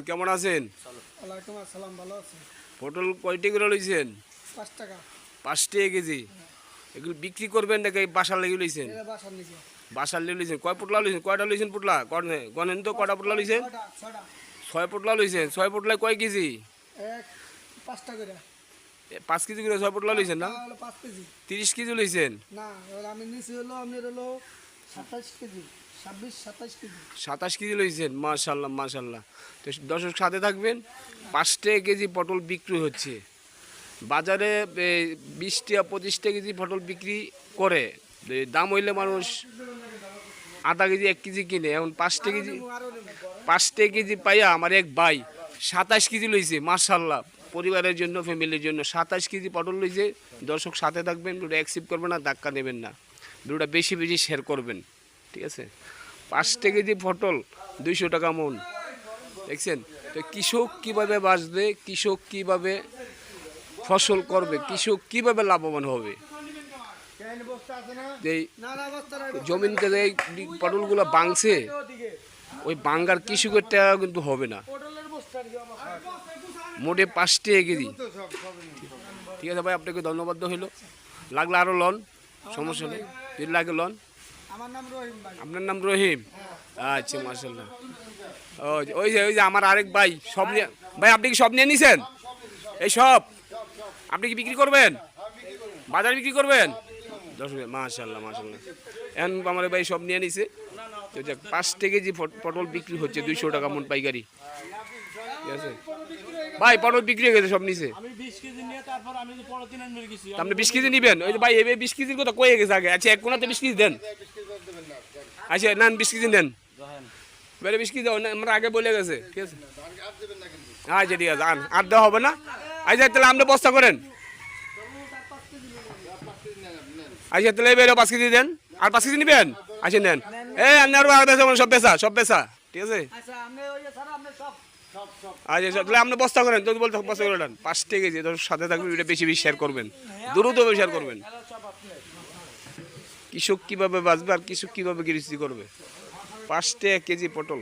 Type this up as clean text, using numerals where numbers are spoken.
কেমন আছেন? ওয়ালাইকুম আসসালাম, ভালো আছি। পটল কয়টি করে লইছেন? 5 টাকা। 5 টাকা কেজি। এগুলো বিক্রি করবেন নাকি বাসার লেগে লইছেন? এটা বাসার নিচে। বাসার লেগে লইছেন। কয় পোটলা লইছেন? কয়টা লইছেন পোটলা? গনেন তো কয়টা পোটলা লইছেন? 6টা। 6 পোটলা লইছেন। 6 পোটলায় কয় কেজি? 5 টাকা করে। 5 কেজি করে 6 পোটলা লইছেন না? হলো 5 কেজি। 30 কেজি লইছেন। না, আমি নিচে হলো আপনার হলো 27 কেজি। 27 কেজি। 27 কেজি লইছেন। মাশাআল্লাহ মাশাআল্লাহ। তো দর্শক সাথে থাকবেন। 5 টাকা কেজি পটল বিক্রি হচ্ছে। বাজারে 20 টাকা 25 টাকা কেজি পটল বিক্রি করে। দাম হইলে মানুষ আধা কেজি 1 কেজি কিনে। এখন 5 টাকা কেজি 5 টাকা কেজি পাইয়া আমার এক ভাই 27 কেজি লইছে। মাশাআল্লাহ, পরিবারের জন্য, ফ্যামিলির জন্য 27 কেজি পটল লইছে। দর্শক সাথে থাকবেন, ভিডিওটা অ্যাকসেপ্ট করবেন না, ধাক্কা নেবেন না, ভিডিওটা বেশি বেশি শেয়ার করবেন, ঠিক আছে? 5 টাকা কেজি পটল 200 টাকা মন, দেখছেন? তো কৃষক কীভাবে বাঁচবে, কৃষক কীভাবে ফসল করবে, কৃষক কীভাবে লাভবান হবে? এই জমিনকে যে পটলগুলো বাংছে, ওই বাঙ্গার কৃষকের টাকা কিন্তু হবে না। মোটে 5 টাকা কেজি। ঠিক আছে ভাই, আপনাকে ধন্যবাদ হইল। লাগলে আরও লন, সমস্যা নেই, যদি লাগে লন। আমার নাম রহিম ভাই। আপনার নাম রহিম? আচ্ছা, মাশাআল্লাহ। ওই যে আমার আরেক ভাই সব নিয়ে। ভাই, আপনি কি সব নিয়ে নিছেন? এই সব আপনি কি বিক্রি করবেন? বাজারে বিক্রি করবেন? মাশাআল্লাহ মাশাআল্লাহ। এখন আমার ভাই সব নিয়ে নিছে। তো যাক, 5 টাকা কেজি পটল বিক্রি হচ্ছে 200 টাকা মন পাইকারি, ঠিক আছে ভাই? পটল বিক্রি হয়ে গেছে, সব নিছে। আমি 20 কেজি নিয়ে তারপর আমি যে পরে 3 আনবে গেছি। আপনি 20 কেজি নিবেন? ওই যে ভাই, এবে 20 কেজির কথা কয়ে গেছে আগে। আচ্ছা, এক কোনাতে 20 কেজি দেন। আচ্ছা, নেন 20 কেজি নেন। বেড়ে 20 কেজি আমরা আগে বলে গেছে, ঠিক আছে? আচ্ছা, ঠিক আছে, আর দেওয়া হবে না। আচ্ছা, তাহলে আপনি বস্তা করেন। আচ্ছা, তাহলে এবারে 5 কেজি দেন। আর 5 কেজি নিবেন? আচ্ছা, নেন। এই আপনার সব বেচা, সব বেচা, ঠিক আছে? আচ্ছা, আপনি ওই যে ছাড়া আপনি সব আচ্ছা, তাহলে আপনি বস্তা করেন। যদি বলতে বস্তা করে দেন। 5 টাকা কেজি। সাথে থাকবেন, এটা বেশি বেশি শেয়ার করবেন, দ্রুত শেয়ার করবেন। কৃষক কিভাবে বাঁচবে আর কৃষক কিভাবে গৃহস্থী করবে? 5 টাকা কেজি পটল।